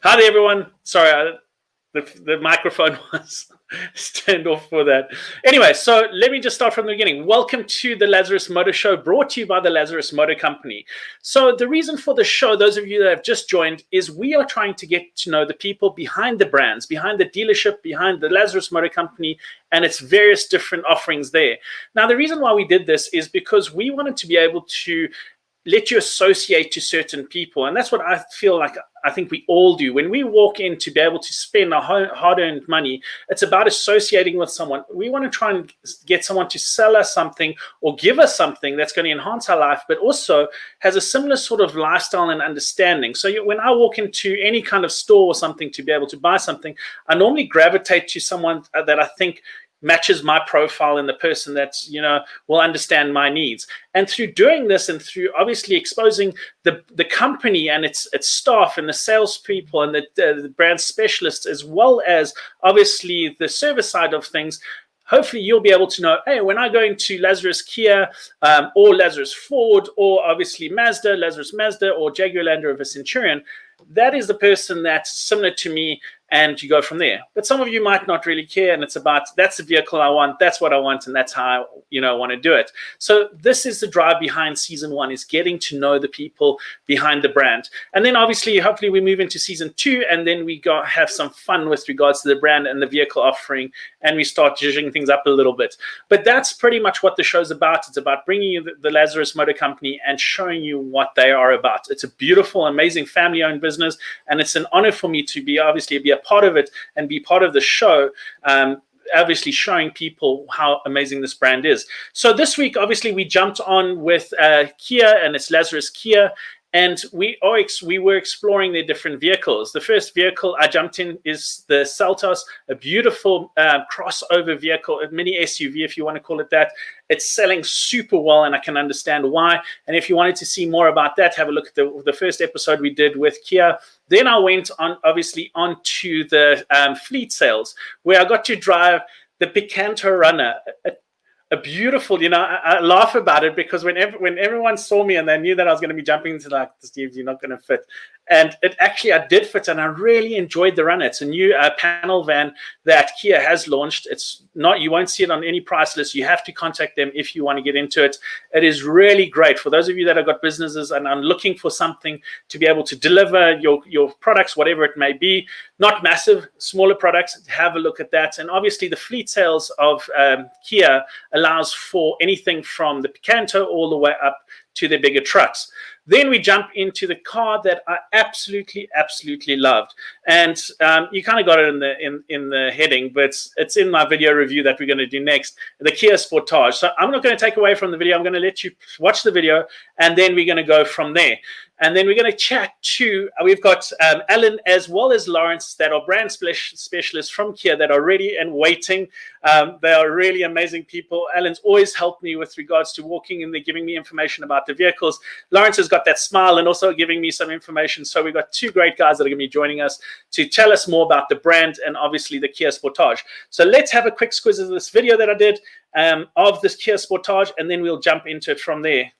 Hi there, everyone. Sorry, the microphone was turned off for that. Anyway, so let me just start from the beginning. Welcome to the Lazarus Motor Show, brought to you by the Lazarus Motor Company. So the reason for the show, those of you that have just joined, is we are trying to get to know the people behind the brands, behind the dealership, behind the Lazarus Motor Company, and its various different offerings there. Now, the reason why we did this is because we wanted to be able to let you associate to certain people. And that's what I feel like I think we all do. When we walk in to be able to spend our hard-earned money, it's about associating with someone. We want to try and get someone to sell us something or give us something that's going to enhance our life, but also has a similar sort of lifestyle and understanding. So when I walk into any kind of store or something to be able to buy something, I normally gravitate to someone that I think matches my profile and the person that's, will understand my needs. And through doing this and through obviously exposing the company and its staff and the salespeople and the brand specialists, as well as obviously the service side of things, hopefully you'll be able to know, hey, when I go into Lazarus Kia or Lazarus Ford or obviously Lazarus Mazda or Jaguar Land Rover Centurion, that is the person that's similar to me, and you go from there. But some of you might not really care, and it's about, that's the vehicle I want, that's what I want, and that's how I want to do it. So this is the drive behind season 1, is getting to know the people behind the brand. And then obviously, hopefully we move into season 2, and then we have some fun with regards to the brand and the vehicle offering, and we start zhuzhing things up a little bit. But that's pretty much what the show's about. It's about bringing you the Lazarus Motor Company and showing you what they are about. It's a beautiful, amazing family-owned business, and it's an honor for me to be a part of it and be part of the show, obviously showing people how amazing this brand is. So this week, obviously, we jumped on with Kia, and it's Lazarus Kia, and we were exploring their different vehicles. The first vehicle I jumped in is the Sportage, a beautiful crossover vehicle, a mini SUV, if you want to call it that. It's selling super well, and I can understand why. And if you wanted to see more about that, have a look at the first episode we did with Kia. Then I went on, obviously, onto the fleet sales, where I got to drive the Picanto Runner, a beautiful, I laugh about it because when everyone saw me and they knew that I was going to be jumping into, like, Steve, you're not going to fit. And I did fit, and I really enjoyed the Runner. It's a new panel van that Kia has launched. It's not, you won't see it on any price list. You have to contact them if you want to get into it. It is really great for those of you that have got businesses and are looking for something to be able to deliver your products, whatever it may be. Not massive, smaller products. Have a look at that. And obviously the fleet sales of Kia allows for anything from the Picanto all the way up to the bigger trucks. Then we jump into the car that I absolutely loved, and you kind of got it in the heading, but it's in my video review that we're going to do next, the Kia Sportage. So I'm not going to take away from the video. I'm going to let you watch the video, and then we're going to go from there. And then we're going to chat to, we've got Alan as well as Lawrence, that are brand specialists from Kia that are ready and waiting. They are really amazing people. Alan's always helped me with regards to walking in there, giving me information about the vehicles. Lawrence has got that smile and also giving me some information. So we've got two great guys that are going to be joining us to tell us more about the brand and obviously the Kia Sportage. So let's have a quick squiz of this video that I did of this Kia Sportage, and then we'll jump into it from there.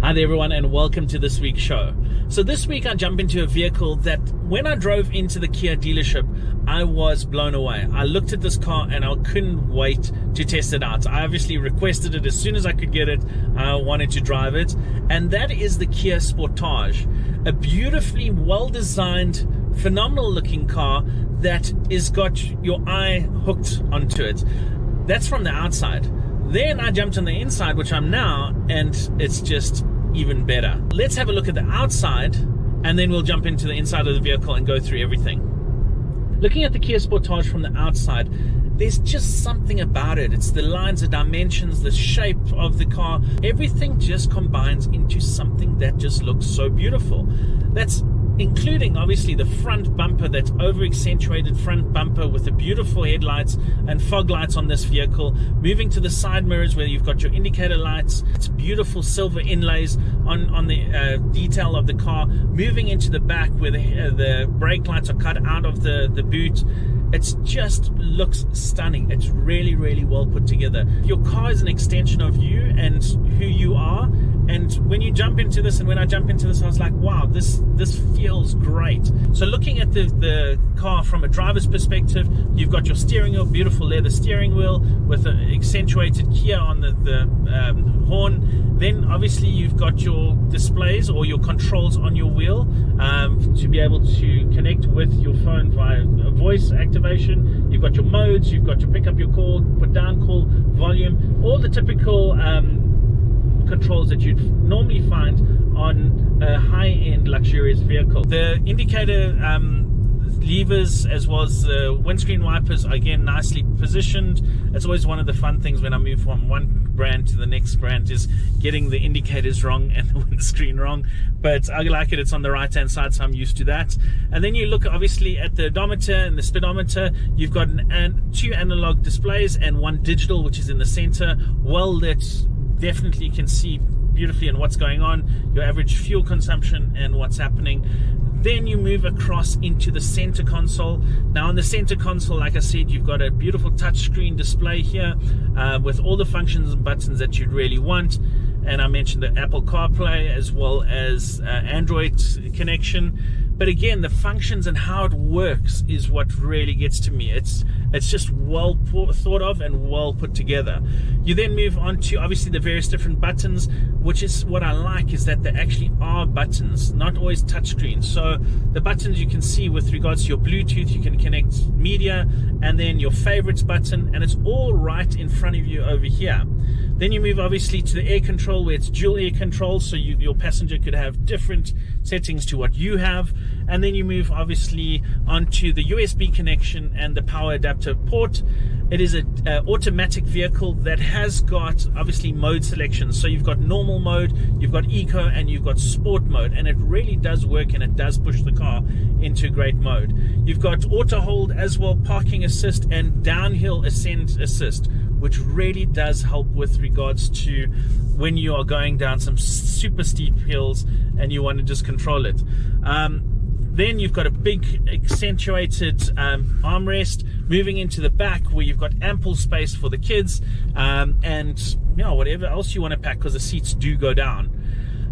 Hi there, everyone, and welcome to this week's show. So this week I jump into a vehicle that when I drove into the Kia dealership, I was blown away. I looked at this car and I couldn't wait to test it out. I obviously requested it as soon as I could get it. I wanted to drive it, and that is the Kia Sportage, a beautifully well-designed, phenomenal-looking car that has got your eye hooked onto it. That's from the outside. Then I jumped on the inside, which I'm now, and it's just even better. Let's have a look at the outside, and then we'll jump into the inside of the vehicle and go through everything. Looking at the Kia Sportage from the outside, there's just something about it. It's the lines, the dimensions, the shape of the car. Everything just combines into something that just looks so beautiful. That's including obviously the front bumper, that over accentuated front bumper with the beautiful headlights and fog lights on this vehicle, moving to the side mirrors where you've got your indicator lights. It's beautiful silver inlays on the detail of the car, moving into the back where the brake lights are cut out of the boot. It just looks stunning. It's really well put together. Your car is an extension of you and who you are, And when you jump into this, and when I jump into this, I was like, wow, this feels great. So looking at the car from a driver's perspective, you've got your steering wheel, beautiful leather steering wheel with an accentuated Kia on the horn. Then obviously you've got your displays or your controls on your wheel to be able to connect with your phone via voice activation. You've got your modes, you've got your pick up your call, put down call, volume, all the typical controls that you'd normally find on a high-end luxurious vehicle. The indicator levers as well as the windscreen wipers are again nicely positioned. It's always one of the fun things when I move from one brand to the next brand is getting the indicators wrong and the windscreen wrong, but I like it, it's on the right hand side, so I'm used to that. And then you look obviously at the odometer and the speedometer. You've got two analog displays and one digital, which is in the center, well lit, definitely can see beautifully in what's going on, your average fuel consumption and what's happening. Then you move across into the center console. Now on the center console, like I said, you've got a beautiful touchscreen display here with all the functions and buttons that you'd really want. And I mentioned the Apple CarPlay as well as Android connection. But again, the functions and how it works is what really gets to me. It's just well thought of and well put together. You then move on to obviously the various different buttons, which is what I like, is that there actually are buttons, not always touchscreens. So the buttons you can see with regards to your Bluetooth, you can connect media, and then your favorites button, and it's all right in front of you over here. Then you move obviously to the air control, where it's dual air control, so your passenger could have different settings to what you have. And then you move obviously onto the USB connection and the power adapter port. It is an automatic vehicle that has got obviously mode selection. So you've got normal mode, you've got eco, and you've got sport mode, and it really does work and it does push the car into great mode. You've got auto hold as well, parking assist, and downhill ascent assist, which really does help with regards to when you are going down some super steep hills and you want to just control it. Then you've got a big accentuated armrest moving into the back, where you've got ample space for the kids and whatever else you want to pack, because the seats do go down.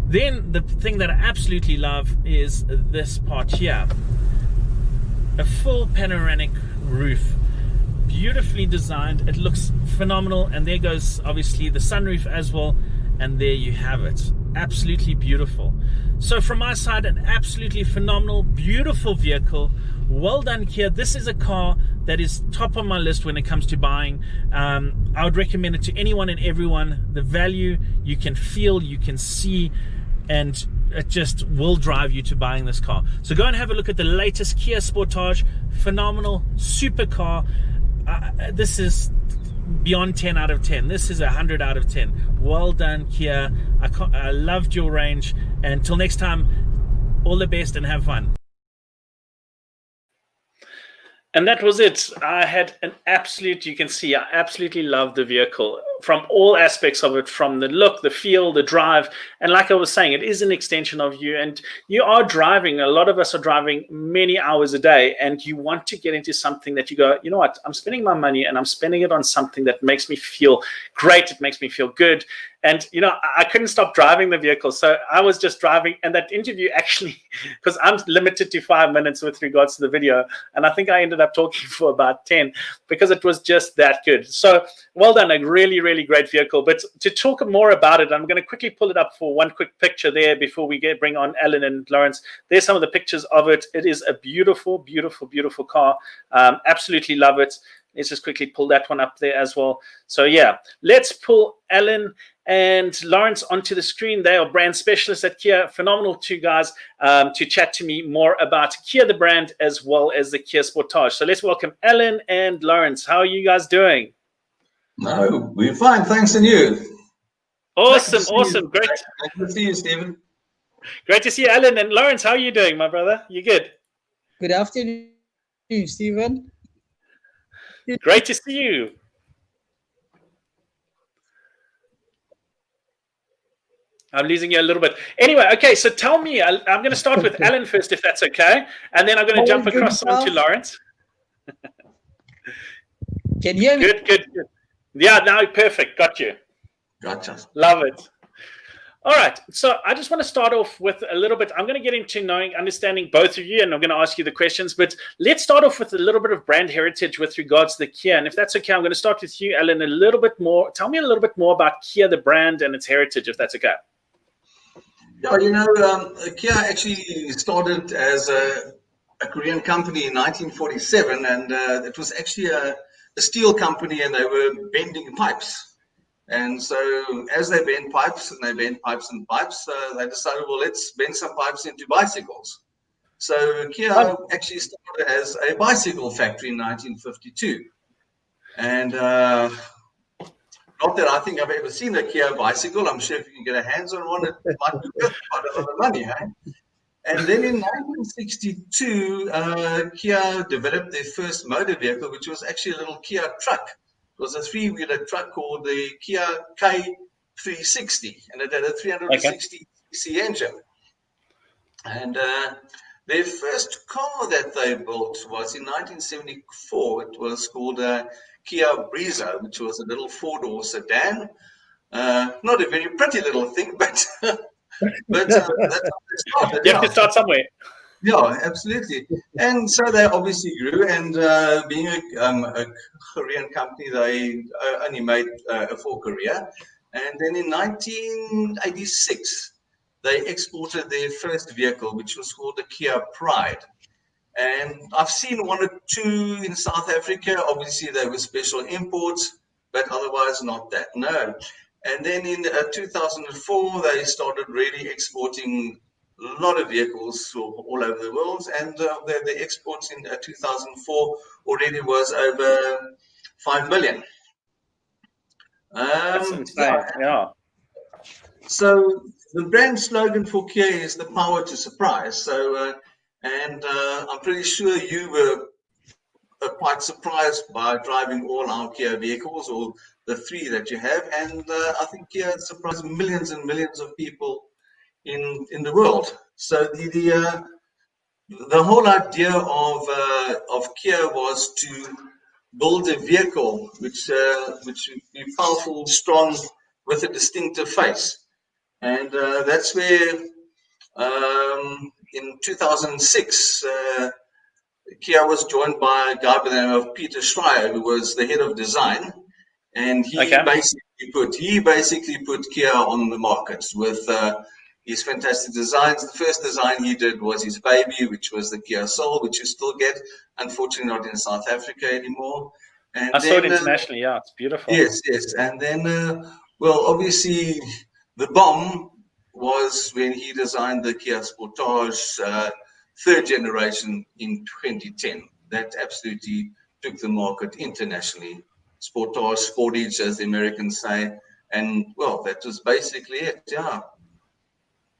Then the thing that I absolutely love is this part here, a full panoramic roof, beautifully designed. It looks phenomenal, and there goes obviously the sunroof as well, and there you have it. Absolutely beautiful. So from my side, an absolutely phenomenal, beautiful vehicle. Well done, Kia. This is a car that is top on my list when it comes to buying. I would recommend it to anyone and everyone. The value you can feel, you can see, and it just will drive you to buying this car. So go and have a look at the latest Kia Sportage. Phenomenal, super car. This is beyond 10 out of 10. This is 100 out of 10. Well done, Kia. I loved your range. Until next time, all the best and have fun. And that was it. I had an absolute, you can see, I absolutely love the vehicle from all aspects of it, from the look, the feel, the drive. And like I was saying, it is an extension of you, and you are driving. A lot of us are driving many hours a day, and you want to get into something that you go, you know what, I'm spending my money and I'm spending it on something that makes me feel great. It makes me feel good. And, I couldn't stop driving the vehicle. So I was just driving. And that interview actually, because I'm limited to 5 minutes with regards to the video, and I think I ended up talking for about 10 because it was just that good. So well done. A really, really great vehicle. But to talk more about it, I'm going to quickly pull it up for one quick picture there before we bring on Alan and Lawrence. There's some of the pictures of it. It is a beautiful, beautiful, beautiful car. Absolutely love it. Let's just quickly pull that one up there as well. So yeah, let's pull Alan and Lawrence onto the screen. They are brand specialists at Kia. Phenomenal two guys to chat to me more about Kia, the brand, as well as the Kia Sportage. So let's welcome Alan and Lawrence. How are you guys doing? No, we're fine. Thanks, and you? Awesome, awesome. Great. Good to see you, Stephen. Great to see you, Alan. And Lawrence, how are you doing, my brother? You good? Good afternoon, Stephen. Great to see you. I'm losing you a little bit. Anyway, okay, so tell me, I'm going to start with Alan first, if that's okay, and then I'm going to jump across onto Lawrence. Can you hear me? Good. Yeah, now perfect. Got you. Gotcha. Love it. All right. So I just want to start off with a little bit. I'm going to get into understanding both of you, and I'm going to ask you the questions. But let's start off with a little bit of brand heritage with regards to the Kia. And if that's okay, I'm going to start with you, Alan, a little bit more. Tell me a little bit more about Kia, the brand, and its heritage, if that's okay. Yeah, Kia actually started as a Korean company in 1947, and it was actually a steel company, and they were bending pipes. And so as they bend pipes and pipes, they decided, well, let's bend some pipes into bicycles. So Kia actually started as a bicycle factory in 1952. And not that I think I've ever seen a Kia bicycle. I'm sure if you can get a hands on one, it might be worth quite a lot of money. Eh? And then in 1962, Kia developed their first motor vehicle, which was actually a little Kia truck. It was a three-wheeler truck called the Kia K360, and it had a 360 cc engine. And their first car that they built was in 1974. It was called a Kia Breezo, which was a little four-door sedan. Not a very pretty little thing, but that's how they started. You have to start somewhere. Yeah, absolutely. And so they obviously grew, and being a Korean company, they only made for Korea. And then in 1986, they exported their first vehicle, which was called the Kia Pride. And I've seen one or two in South Africa. Obviously, they were special imports, but otherwise not that, no. And then in 2004, they started really exporting a lot of vehicles all over the world, and the exports in 2004 already was over 5 million. That's insane. Yeah. So the brand slogan for Kia is the power to surprise. So, and I'm pretty sure you were quite surprised by driving all our Kia vehicles, or the three that you have, and I think Kia surprised millions and millions of people in the world. So the whole idea of Kia was to build a vehicle which would be powerful, strong, with a distinctive face, and that's where in 2006 Kia was joined by a guy by the name of Peter Schreier, who was the head of design, and he basically put Kia on the market with his fantastic designs. The first design he did was his baby, which was the Kia Soul, which you still get, unfortunately not in South Africa anymore. And I saw it internationally, yeah, it's beautiful. Yes. And then, well, obviously, the bomb was when he designed the Kia Sportage third generation in 2010. That absolutely took the market internationally. Sportage, as the Americans say. And, well, that was basically it, yeah.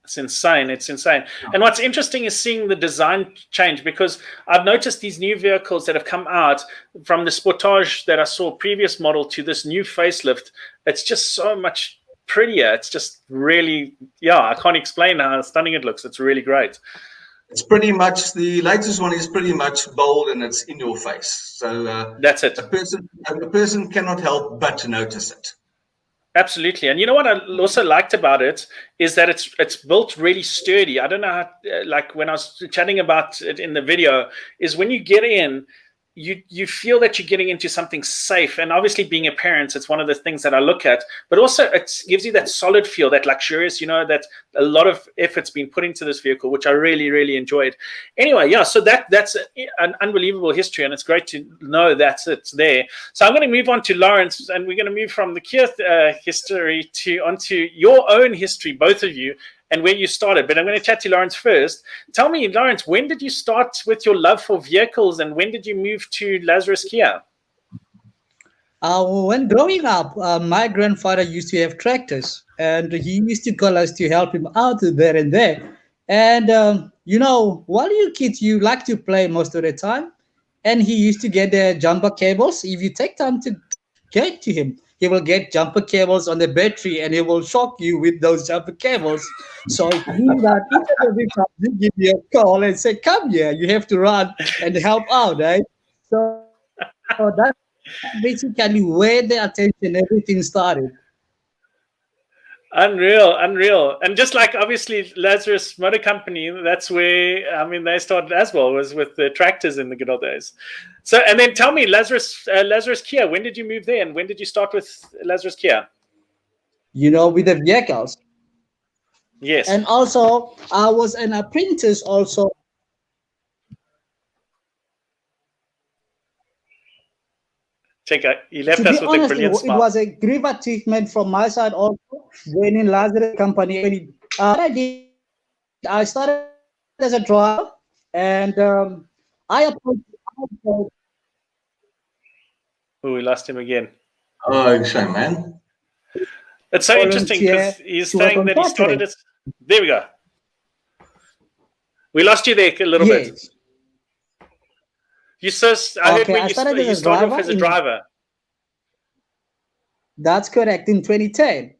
It's insane. It's insane. And what's interesting is seeing the design change, because I've noticed these new vehicles that have come out from the Sportage that I saw previous model to this new facelift. It's just so much prettier. It's just really, yeah, I can't explain how stunning it looks. It's really great. It's pretty much, the latest one is pretty much bold and it's in your face. So that's it. A person cannot help but to notice it. Absolutely. And you know what I also liked about it is that it's built really sturdy. I don't know how, like when I was chatting about it in the video, is when you get in, you feel that you're getting into something safe. And obviously being a parent, it's one of the things that I look at, but also it gives you that solid feel, that luxurious, you know, that a lot of effort's been put into this vehicle, which I really, really enjoyed. Anyway, yeah, so that's an unbelievable history, and it's great to know that it's there. So I'm going to move on to Lawrence, and we're going to move from the Kia history onto your own history, both of you, and where you started. But I'm going to chat to Lawrence first. Tell me, Lawrence, when did you start with your love for vehicles, and when did you move to Lazarus Kia? When growing up, my grandfather used to have tractors, and he used to call us to help him out there and there. And, you know, while you kids, you like to play most of the time. And he used to get the jumper cables. If you take time to get to him, he will get jumper cables on the battery, and he will shock you with those jumper cables. So he every time he give you a call and say, "Come here, you have to run and help out," right? So that's basically where the attention, everything started. Unreal, unreal. And just like obviously Lazarus Motor Company, that's where, I mean, they started as well, was with the tractors in the good old days. So, and then tell me, Lazarus Kia, when did you move there and when did you start with Lazarus Kia? With the vehicles. Yes. And also, I was an apprentice also. Check out, he left To be us with a honest, brilliant it smile. was a grave achievement from my side also, joining Lazarus company. What I did, I started as a driver, and I approached. Oh, we lost him again. Oh, shame, man. It's so interesting because volunteer he's to work saying on that he started Saturday. as. There we go. We lost you there a little bit. Yes. You says I heard Okay, when I you started as a started off driver as a driver. That's correct, in 2010.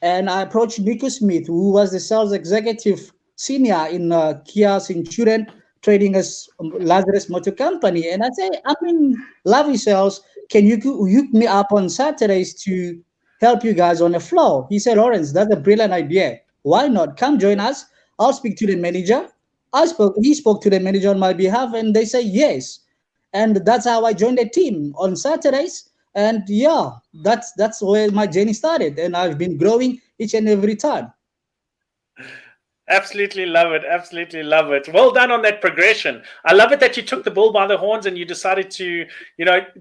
And I approached Nico Smith, who was the sales executive senior in Kia's insurance trading as Lazarus Motor Company. And I say, I'm in Lovey Sales. Can you hook me up on Saturdays to help you guys on the floor? He said, Lawrence, that's a brilliant idea. Why not? Come join us. I'll speak to the manager. He spoke to the manager on my behalf, and they say yes. And that's how I joined the team on Saturdays. And yeah, that's where my journey started, and I've been growing each and every time. Absolutely love it. Absolutely love it. Well done on that progression. I love it that you took the bull by the horns and you decided to,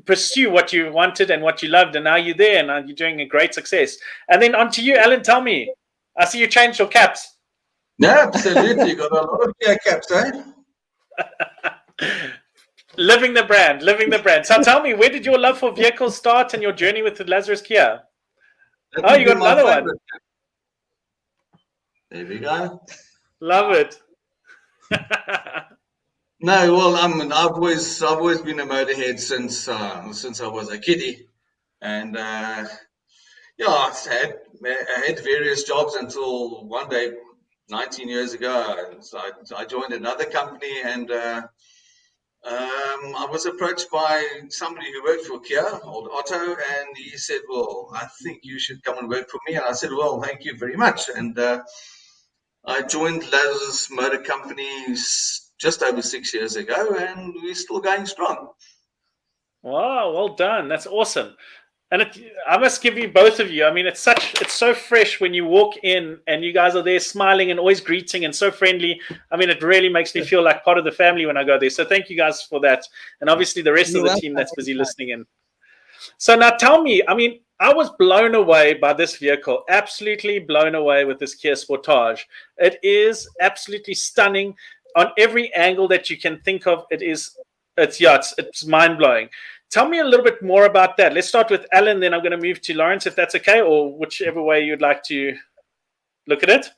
pursue what you wanted and what you loved. And now you're there and now you're doing a great success. And then on to you, Alan. Tell me, I see you changed your caps. Yeah, absolutely. You got a lot of Kia caps, eh? Living the brand, living the brand. So tell me, where did your love for vehicles start and your journey with the Lazarus Kia? That You would got be my another favorite. one. There we go. Love it. No, well, I've always been a motorhead since I was a kiddie, and yeah, I had various jobs until one day, 19 years ago, so I joined another company, and I was approached by somebody who worked for Kia, old Otto, and he said, "Well, I think you should come and work for me." And I said, "Well, thank you very much." And I joined Lazarus Motor Company just over 6 years ago, and we're still going strong. Wow, well done. That's awesome. And I must give you, both of you, I mean, it's so fresh when you walk in and you guys are there smiling and always greeting and so friendly. I mean, it really makes me feel like part of the family when I go there. So thank you guys for that. And obviously the rest of the team that's busy listening in. So now tell me, I mean, I was blown away by this vehicle, absolutely blown away with this Kia Sportage. It is absolutely stunning on every angle that you can think of. It's mind blowing. Tell me a little bit more about that. Let's start with Alan, then I'm going to move to Lawrence, if that's okay, or whichever way you'd like to look at it.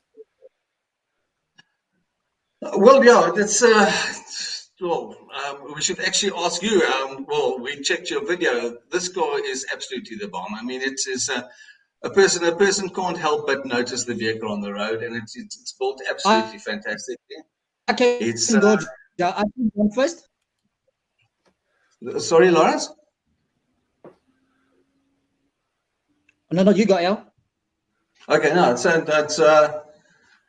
Well, yeah, that's we should actually ask you. Well, we checked your video. This car is absolutely the bomb. I mean, it's a person can't help but notice the vehicle on the road, and it's built absolutely fantastically. Okay, It's go. I can go first. Sorry, Lawrence? No, you go, El. Okay, no, so that's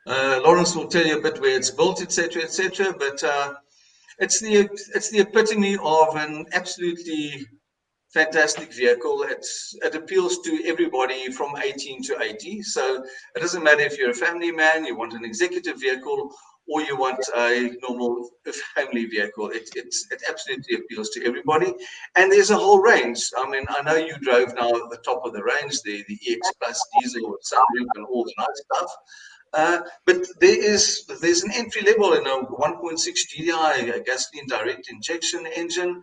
Lawrence will tell you a bit where it's built, etc., etc. But it's the epitome of an absolutely fantastic vehicle. It appeals to everybody from 18 to 80. So it doesn't matter if you're a family man, you want an executive vehicle, or you want a normal family vehicle. It absolutely appeals to everybody. And there's a whole range. I mean, I know you drove now at the top of the range, the EX Plus diesel with sunroof and all the nice stuff. But there's an entry level in a 1.6 GDI, a gasoline direct injection engine,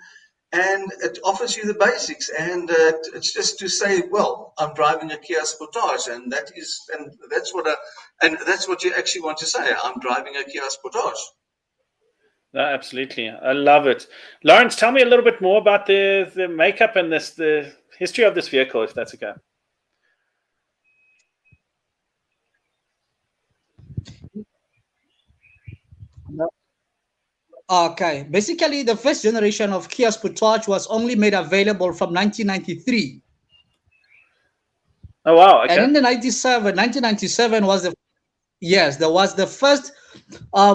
and it offers you the basics. And it's just to say, well, I'm driving a Kia Sportage, and that's what you actually want to say. I'm driving a Kia Sportage. No, absolutely, I love it. Lawrence, tell me a little bit more about the makeup and the history of this vehicle, if that's okay. Okay, basically the first generation of Kia Sportage was only made available from 1993. Oh wow. And Okay. in the 1997 was there was the first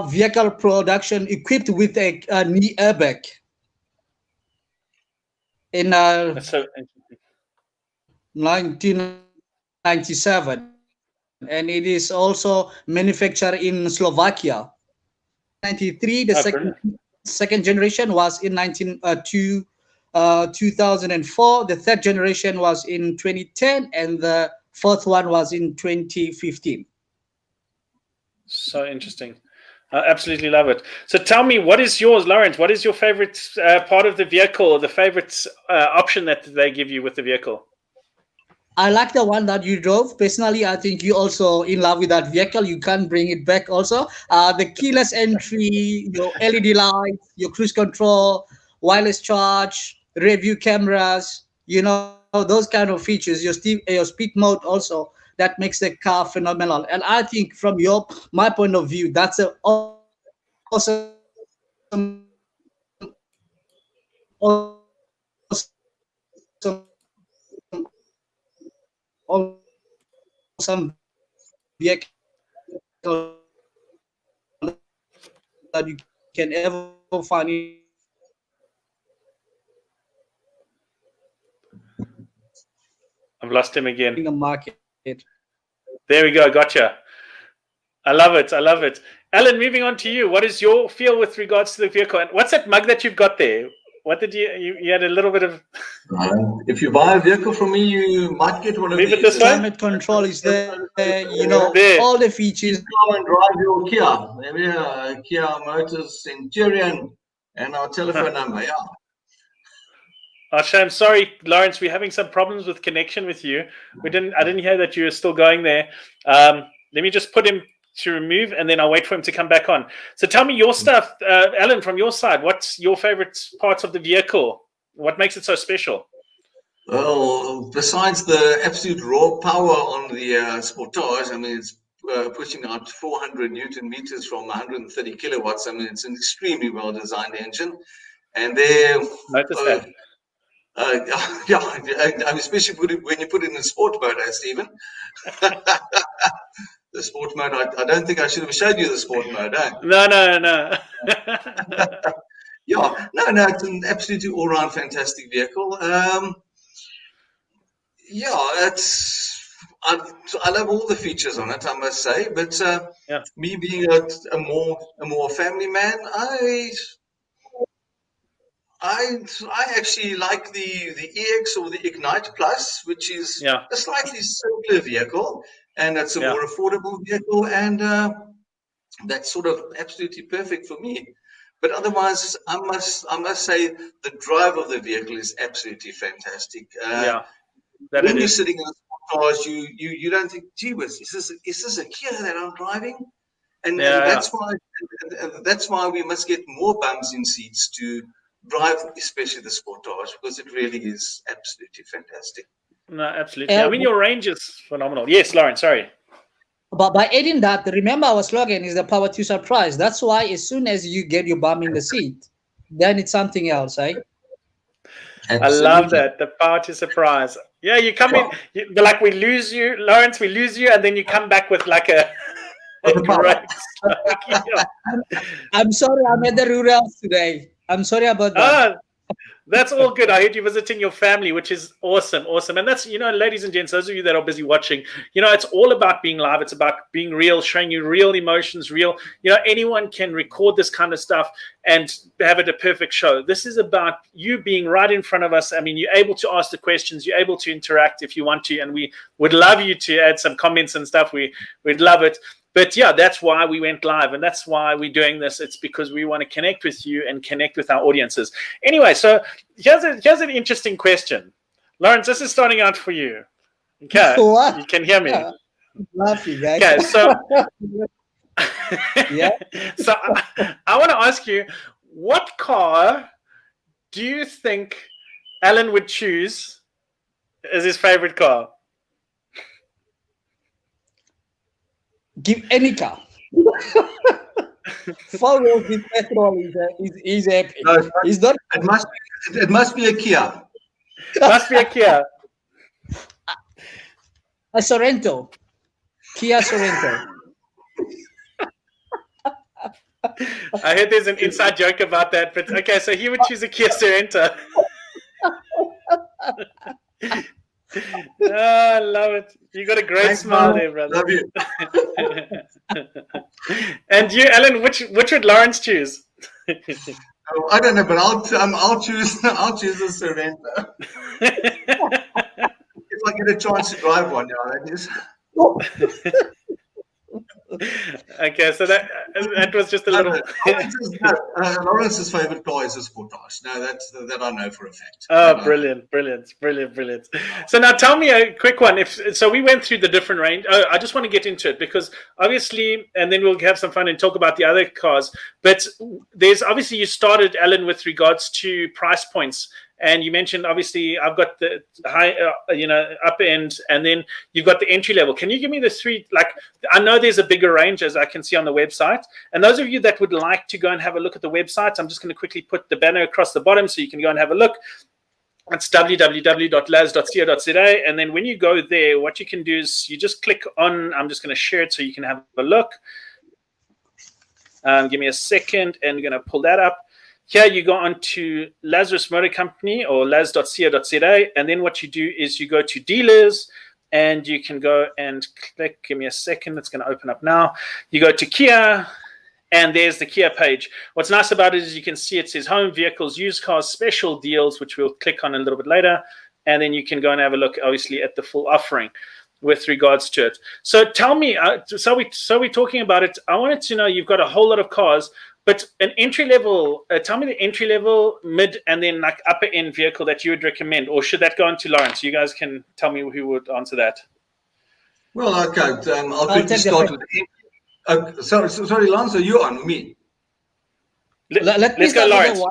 vehicle production equipped with a knee airbag in That's so. 1997, and it is also manufactured in Slovakia. 93, the Oh, brilliant. second generation was in 2004. The third generation was in 2010, and the fourth one was in 2015. So interesting. I absolutely love it. So tell me, what is yours, Lawrence? What is your favorite part of the vehicle, or the favorite option that they give you with the vehicle? I like the one that you drove. Personally, I think you also in love with that vehicle. You can't bring it back also. The keyless entry, your LED lights, your cruise control, wireless charge, rear view cameras, those kind of features, your speed mode also, that makes the car phenomenal. And I think from my point of view, that's a awesome vehicle that you can ever find in I've lost him again. the market. There we go. Gotcha. I love it. I love it. Alan, moving on to you. What is your feel with regards to the vehicle? And what's that mug that you've got there? What did you had a little bit of... If you buy a vehicle from me, you might get one of Leave it these. this way. Climate control is there, There. all the features. Come and drive your Kia. There we are, Kia Motors Centurion, and our telephone number. Yeah. I'm sorry, Lawrence. We're having some problems with connection with you. I didn't hear that you were still going there. Let me just put him to remove, and then I'll wait for him to come back on. So tell me your stuff, Alan, from your side. What's your favorite parts of the vehicle? What makes it so special? Well, besides the absolute raw power on the Sportage, I mean, it's pushing out 400 Newton meters from 130 kilowatts. I mean, it's an extremely well-designed engine. And there, Notice that. yeah, especially when you put it in sport mode, Stephen. The sport mode, I don't think I should have showed you the sport mode, eh? No. Yeah, no, it's an absolutely all-round fantastic vehicle. Yeah, I love all the features on it, I must say. But me being a more family man, I actually like the EX or the Ignite Plus, which is a slightly simpler vehicle, and it's a more affordable vehicle, and that's sort of absolutely perfect for me. But otherwise, I must say the drive of the vehicle is absolutely fantastic. When you're sitting in a Sportage, you don't think, gee whiz, is this a Kia that I'm driving? And that's why we must get more bums in seats to drive, especially the Sportage, because it really is absolutely fantastic. No, absolutely. I mean, your range is phenomenal. Yes, Lauren, sorry. But by adding that, remember our slogan is the power to surprise. That's why as soon as you get your bum in the seat, then it's something else, eh? Absolutely. I love that. The power to surprise. Yeah, you come in, like we lose you, Lawrence, we lose you, and then you come back with like a great... I'm sorry, I'm at the rurals today. I'm sorry about that. That's all good. I heard you visiting your family, which is awesome. And that's, ladies and gents, those of you that are busy watching, it's all about being live. It's about being real, showing you real emotions, anyone can record this kind of stuff and have it a perfect show. This is about you being right in front of us. I mean, you're able to ask the questions, you're able to interact if you want to, and we would love you to add some comments and stuff. We'd love it. But yeah, that's why we went live, and that's why we're doing this. It's because we want to connect with you and connect with our audiences. Anyway, so here's an interesting question. Lawrence, this is starting out for you. Okay, you can hear me. Laughing, guys. Okay, so so I want to ask you, what car do you think Alan would choose as his favorite car? Give any car. 4 wheels with petrol is epic. No, it's not. It must be a Kia. Must be a Kia. A Sorento. Kia Sorento. I heard there's an inside joke about that, but okay, so he would choose a Kia Sorento. I love it. You got a great Thanks, smile man. there, brother. Love you. And you, Alan, which would Lawrence choose? Oh, I don't know, but I'll choose a Sorento if I get a chance to drive one. Yeah, that is. Okay, so that was just a little. Lawrence's favorite car is a Sportage. No, that I know for a fact. Oh, brilliant. So now tell me a quick one. So we went through the different range. I just want to get into it because obviously, and then we'll have some fun and talk about the other cars. But there's obviously you started, Alan, with regards to price points. And you mentioned, obviously, I've got the high, upper end, and then you've got the entry level. Can you give me the three? Like, I know there's a bigger range, as I can see on the website. And those of you that would like to go and have a look at the website, I'm just going to quickly put the banner across the bottom so you can go and have a look. It's www.laz.co.za. And then when you go there, what you can do is you just click on, I'm just going to share it so you can have a look. Give me a second, and we're going to pull that up. Here you go on to Lazarus Motor Company or laz.co.za, and then what you do is you go to dealers, and you can go and click. Give me a second. It's going to open up now. You go to Kia, and there's the Kia page. What's nice about it is you can see it says home vehicles, used cars, special deals, which we'll click on a little bit later, and then you can go and have a look, obviously, at the full offering with regards to it. So tell me, so we're talking about it. I wanted to know, you've got a whole lot of cars. But an entry level, tell me the entry level, mid, and then like upper end vehicle that you would recommend, or should that go on to Lawrence? You guys can tell me who would answer that. Well, okay, I'll quickly start with. Sorry, Lawrence, are you on me? Let's go, Lawrence.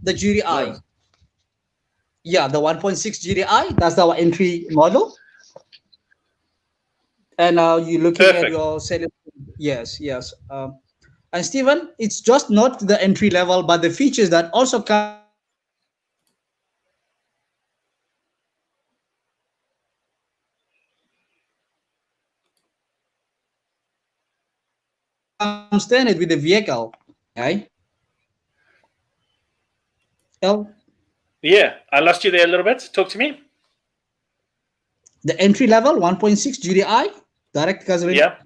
The GDI. Yeah, the 1.6 GDI. That's our entry model. And now you're looking at your selling. Yes. And Stephen, it's just not the entry level, but the features that also come standard with the vehicle. Okay. Yeah, I lost you there a little bit. Talk to me. The entry level 1.6 GDI direct gasoline. Yeah.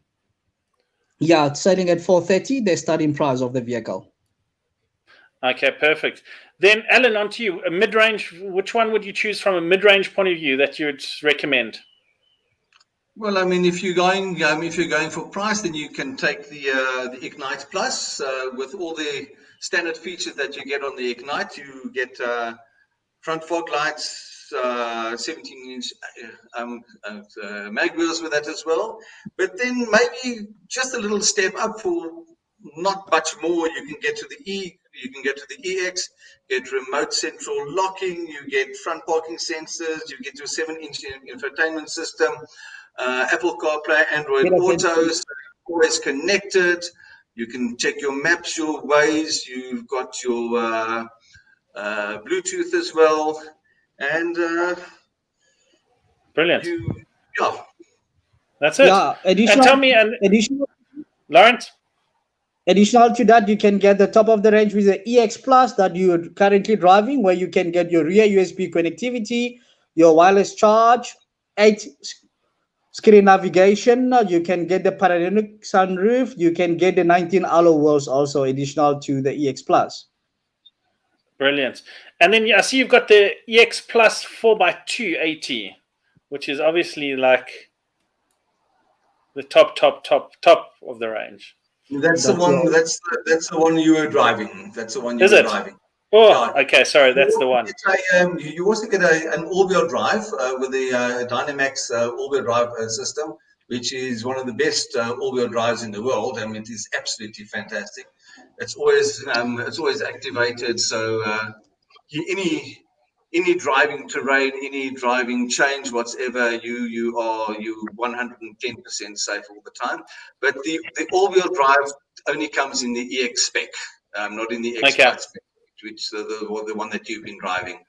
Yeah, it's selling at 430, the starting price of the vehicle. Okay, perfect. Then, Alan, on to you. A mid-range, which one would you choose from a mid-range point of view that you would recommend? Well, I mean, if you're going for price, then you can take the Ignite Plus with all the standard features that you get on the Ignite. You get front fog lights, 17-inch mag wheels with that as well. But then maybe just a little step up for not much more. You can get to the you can get to the EX, get remote central locking, you get front parking sensors, you get your 7-inch infotainment system, Apple CarPlay, Android Auto, so always connected. You can check your maps, your ways. You've got your Bluetooth as well. And brilliant. Yeah, that's it. Yeah, and tell me, Lawrence. Additional to that, you can get the top of the range with the EX Plus that you're currently driving, where you can get your rear USB connectivity, your wireless charge, 8-screen navigation. You can get the panoramic sunroof. You can get the 19 alloy wheels also additional to the EX Plus. Brilliant. And then I see you've got the EX Plus 4x2 AT, which is obviously like the top of the range. That's the one. That's the one you were driving. That's the one you were driving. Oh, okay. Sorry, that's the one. You also get an all-wheel drive with the Dynamax all-wheel drive system, which is one of the best all-wheel drives in the world. I mean, it is absolutely fantastic. It's always activated. So any driving terrain, any driving change whatsoever, you 110% safe all the time. But the all-wheel drive only comes in the EX spec, not in the X spec, which the one that you've been driving.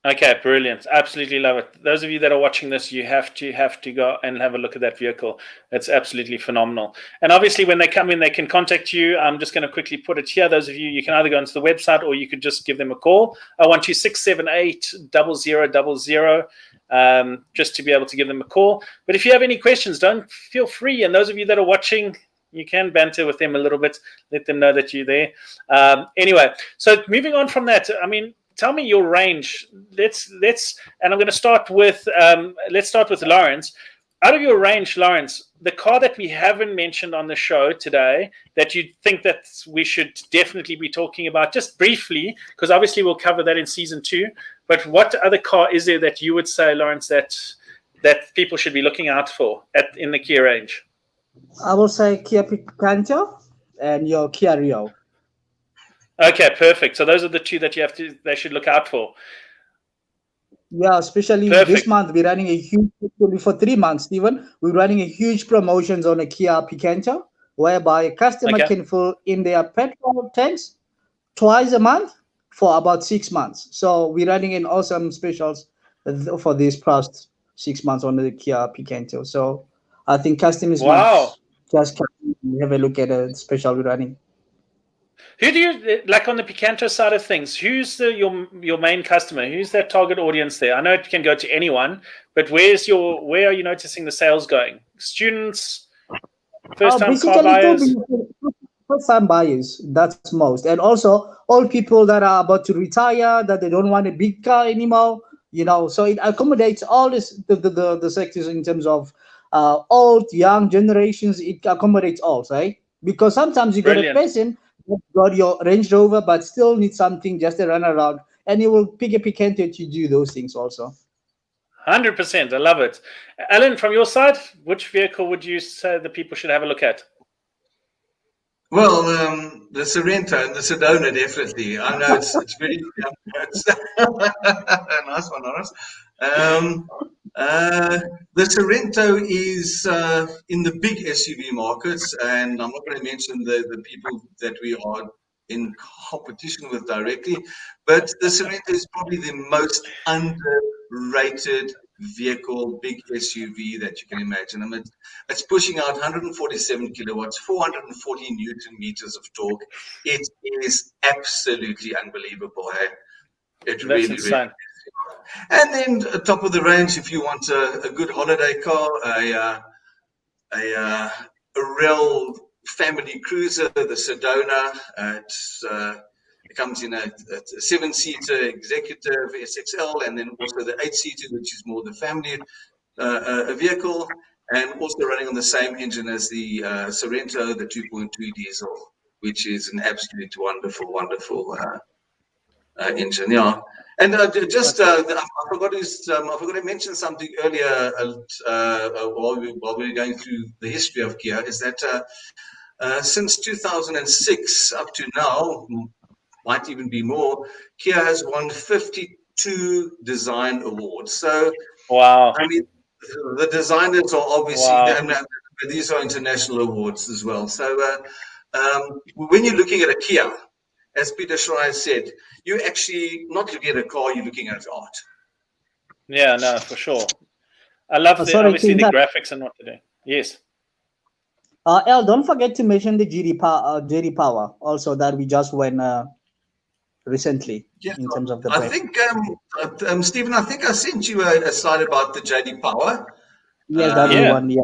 Okay, brilliant. Absolutely love it. Those of you that are watching this, you have to go and have a look at that vehicle. It's absolutely phenomenal. And obviously when they come in, they can contact you. I'm just going to quickly put it here. Those of you, you can either go onto the website or you could just give them a call. 012-678-0000, just to be able to give them a call. But if you have any questions, don't feel free. And those of you that are watching, you can banter with them a little bit. Let them know that you're there. Anyway, so moving on from that, I mean, tell me your range. Let's and I'm going to start with let's start with Lawrence. Out of your range, Lawrence, the car that we haven't mentioned on the show today that you think that we should definitely be talking about, just briefly, because obviously we'll cover that in season 2. But what other car is there that you would say, Lawrence, that people should be looking out for in the Kia range? I will say Kia Picanto and your Kia Rio. Okay, perfect. So those are the two that they should look out for. Yeah, especially this month, we're running a huge, for 3 months, Stephen, we're running a huge promotions on a Kia Picanto, whereby a customer can fill in their petrol tanks twice a month for about 6 months. So we're running in awesome specials for these past 6 months on the Kia Picanto. So I think customers must just have a look at a special we're running. Who do you like on the Picanto side of things? Who's your main customer? Who's that target audience there? I know it can go to anyone, but where are you noticing the sales going? Students, first-time car buyers? First-time buyers, that's most. And also all people that are about to retire, that they don't want a big car anymore, so it accommodates all the sectors in terms of old, young generations. It accommodates all, right? Because sometimes you got a person got your Range Rover, but still need something just to run around, and you will pick a Picanto to do those things also. 100%. I love it. Alan, from your side, which vehicle would you say the people should have a look at? Well, the Sorento and the Sedona, definitely. I know it's very nice one, Horace. The Sorento is in the big SUV markets, and I'm not going to mention the people that we are in competition with directly, but the Sorento is probably the most underrated vehicle, big SUV that you can imagine. I mean, it's pushing out 147 kilowatts, 440 Newton meters of torque. It is absolutely unbelievable. Hey? It really is. And then top of the range, if you want a good holiday car, a real family cruiser, the Sedona. It comes in a 7-seater executive SXL, and then also the 8-seater, which is more the family vehicle, and also running on the same engine as the Sorento, the 2.2 diesel, which is an absolute wonderful engine. Yeah. And I forgot to mention something earlier while we were going through the history of Kia, is that since 2006 up to now, might even be more, Kia has won 52 design awards. So, wow. I mean, the designers are obviously, these are international awards as well. So when you're looking at a Kia, as Peter Schreier said, you're actually not looking at a car, you're looking at art. Yeah, no, for sure. I love obviously the graphics and what they do. Yes. El, don't forget to mention the JD Power also that we just went recently in terms of the brand. I think, Stephen, I think I sent you a slide about the JD Power. Yes, that one, yeah.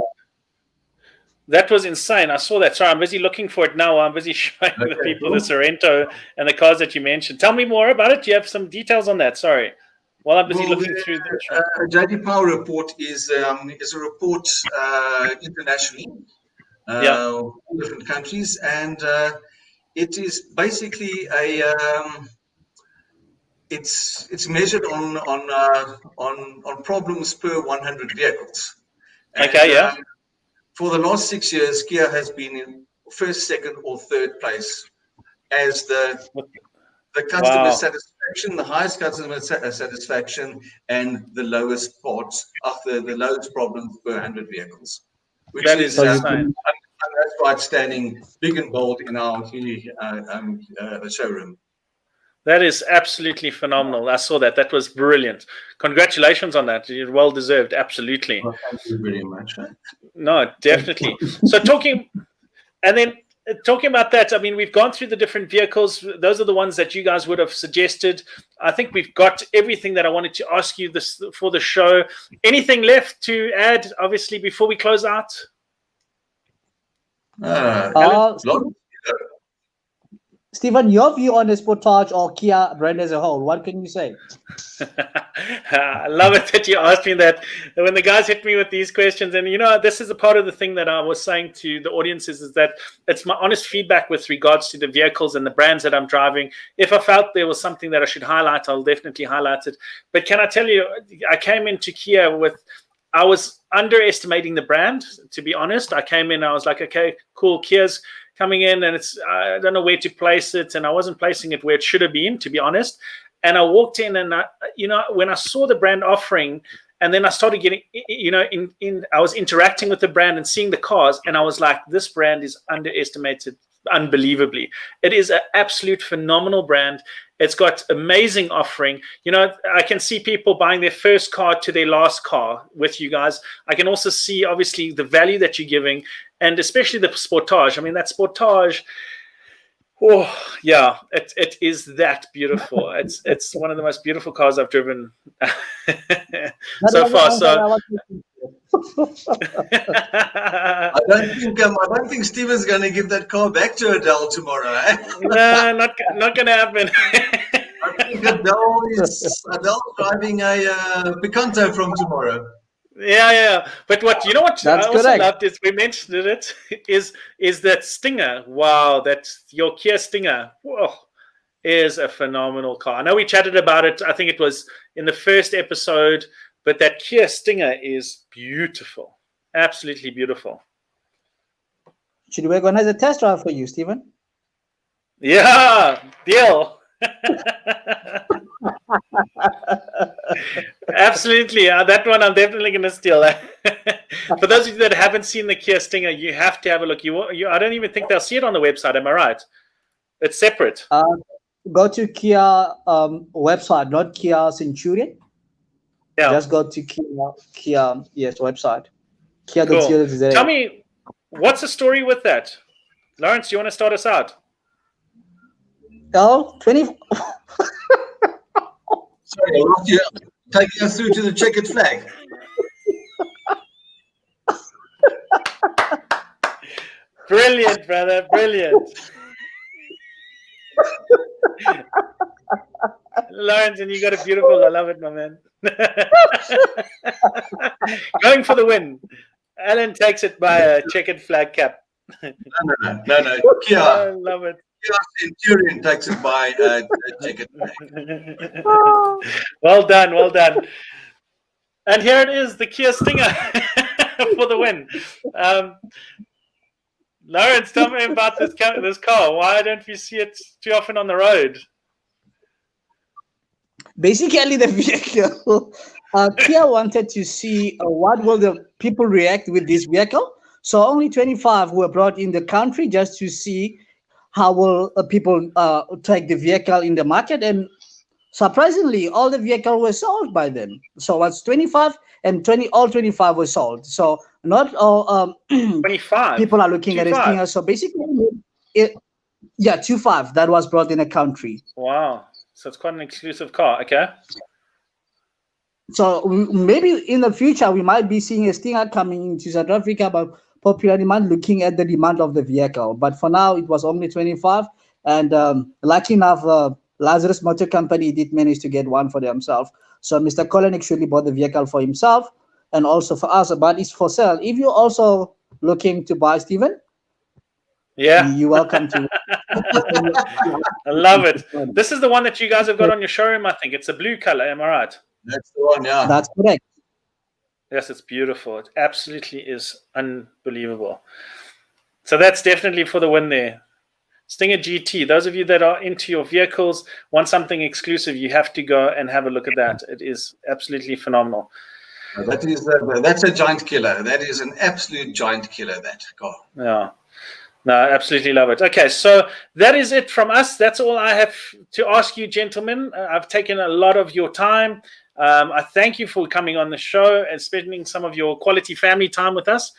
That was insane. I saw that. Sorry, I'm busy looking for it now. I'm busy showing the people the Sorento and the cars that you mentioned. Tell me more about it. Do you have some details on that? Sorry. While I'm busy looking through the JD Power report is a report internationally, different countries, and it is basically it's measured on problems per 100 vehicles. And, for the last 6 years, Kia has been in first, second, or third place as the customer satisfaction, the highest customer satisfaction, and the lowest the lowest problems per 100 vehicles. Which is that's why it's standing big and bold in our showroom. That is absolutely phenomenal. I saw that. That was brilliant. Congratulations on that. You're well deserved. Absolutely. Well, thank you very much. No, definitely. So talking about that, I mean, we've gone through the different vehicles. Those are the ones that you guys would have suggested. I think we've got everything that I wanted to ask you this for the show. Anything left to add, obviously, before we close out? Stephen, your view on the Sportage or Kia brand as a whole, what can you say? I love it that you asked me that. When the guys hit me with these questions, and this is a part of the thing that I was saying to the audiences, is that it's my honest feedback with regards to the vehicles and the brands that I'm driving. If I felt there was something that I should highlight, I'll definitely highlight it. But can I tell you, I came into Kia I was underestimating the brand, to be honest. I came in, I was like, okay, cool, Kia's coming in, and I don't know where to place it, and I wasn't placing it where it should have been, to be honest. And I walked in, and when I saw the brand offering, and then I started getting, I was interacting with the brand and seeing the cars, and I was like, this brand is underestimated unbelievably. It is an absolute phenomenal brand. It's got amazing offering. I can see people buying their first car to their last car with you guys. I can also see, obviously, the value that you're giving, and especially the Sportage. I mean, that Sportage, oh, yeah, it is that beautiful. It's one of the most beautiful cars I've driven so far. So I don't think Steven's going to give that car back to Adele tomorrow. Eh? No, not going to happen. I think Adele's driving a Picanto from tomorrow. Yeah. But what That's I also correct. loved is, we mentioned it, is that Stinger. Wow, that's your Kia Stinger. Whoa, is a phenomenal car. I know we chatted about it. I think it was in the first episode. But that Kia Stinger is beautiful. Absolutely beautiful. Should we organize a test drive for you, Stephen? Yeah, deal. Absolutely. That one I'm definitely going to steal. For those of you that haven't seen the Kia Stinger, you have to have a look. I don't even think they'll see it on the website. Am I right? It's separate. Go to Kia website, not Kia Centurion. Yeah. Just go to Kia website. Kia. Cool. Tell me, what's the story with that? Lawrence, you want to start us out? 20. Sorry, I lost you. Taking us through to the checkered flag. Brilliant, brother. Brilliant. Lawrence, and you got it beautiful. I love it, my man. Going for the win. Alan takes it by a checkered flag cap. No. Kia. I love it. Kia Centurion takes it by a checkered flag. Well done. And here it is, the Kia Stinger for the win. Lawrence, tell me about this car. Why don't we see it too often on the road? Basically, the vehicle, Kia wanted to see what will the people react with this vehicle. So only 25 were brought in the country just to see how will people take the vehicle in the market. And surprisingly, all the vehicles were sold by them. So it's 25 and all 25 were sold. So not all 25 people are looking at a Stinger. So basically, 25 that was brought in a country. Wow. So it's quite an exclusive car. Okay. So maybe in the future, we might be seeing a Stinger coming into South Africa, but popular demand, looking at the demand of the vehicle. But for now, it was only 25. And lucky enough, Lazarus Motor Company did manage to get one for themselves. So Mr. Colin actually bought the vehicle for himself and also for us, but it's for sale. If you're also looking to buy, Stephen, yeah, you're welcome to. I love it. This is the one that you guys have got on your showroom, I think. It's a blue color, am I right? That's the one, yeah. That's correct. Yes, it's beautiful. It absolutely is unbelievable. So that's definitely for the win there. Stinger GT. Those of you that are into your vehicles, want something exclusive, you have to go and have a look at that. It is absolutely phenomenal. That's a giant killer. That is an absolute giant killer, that car. Yeah. No, I absolutely love it. Okay, so that is it from us. That's all I have to ask you, gentlemen. I've taken a lot of your time. I thank you for coming on the show and spending some of your quality family time with us.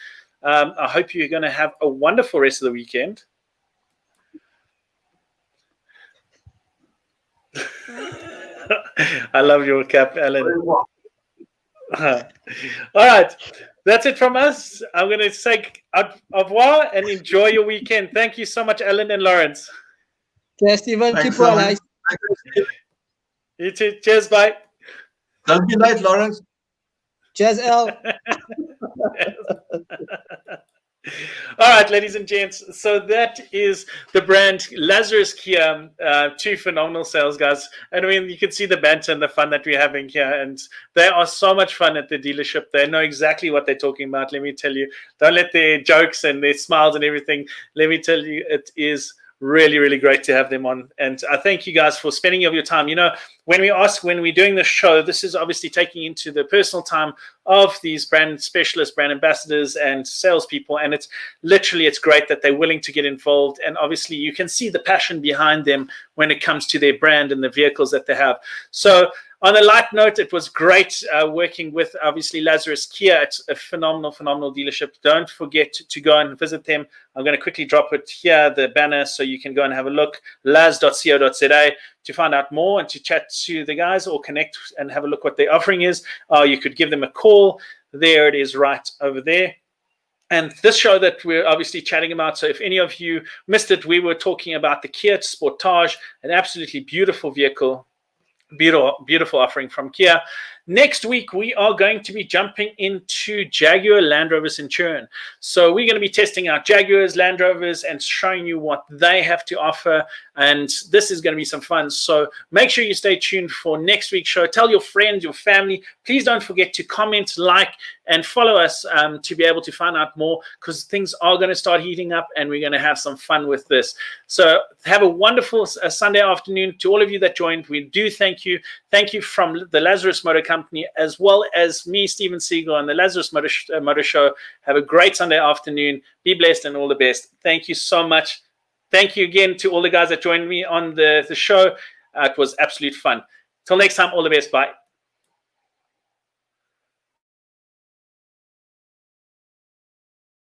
I hope you're going to have a wonderful rest of the weekend. I love your cap, Alan. All right. That's it from us. I'm going to say au revoir and enjoy your weekend. Thank you so much, Alan and Lawrence. Cheers, Stephen. Thanks, Keep well. Lawrence. You too. Cheers. Bye. Don't be late, Lawrence. Cheers, L. All right, ladies and gents. So that is the brand Lazarus Kia. Two phenomenal sales guys. And I mean, you can see the banter and the fun that we're having here. And they are so much fun at the dealership. They know exactly what they're talking about. Let me tell you. Don't let their jokes and their smiles and everything. Let me tell you, it is really, really great to have them on. And I thank you guys for spending of your time. You know, when we're doing this show, this is obviously taking into the personal time of these brand specialists, brand ambassadors, and salespeople. And it's great that they're willing to get involved. And obviously you can see the passion behind them when it comes to their brand and the vehicles that they have. So on a light note, it was great working with, obviously, Lazarus Kia. It's a phenomenal dealership. Don't forget to go and visit them. I'm going to quickly drop it here, the banner, so you can go and have a look, laz.co.za, to find out more and to chat to the guys or connect and have a look what their offering is. You could give them a call. There it is right over there. And this show that we're obviously chatting about, so if any of you missed it, we were talking about the Kia Sportage, an absolutely beautiful vehicle. Beautiful offering from Kia. Next week, we are going to be jumping into Jaguar Land Rover Centurion. So we're going to be testing out Jaguars, Land Rovers, and showing you what they have to offer. And this is going to be some fun. So make sure you stay tuned for next week's show. Tell your friends, your family. Please don't forget to comment, like, and follow us to be able to find out more, because things are going to start heating up and we're going to have some fun with this. So have a wonderful Sunday afternoon. To all of you that joined, we do thank you. Thank you from the Lazarus Motor Company, as well as me, Steven Siegel, and the Lazarus Motor Show. Have a great Sunday afternoon. Be blessed and all the best. Thank you so much. Thank you again to all the guys that joined me on the show. It was absolute fun. Till next time, all the best. Bye.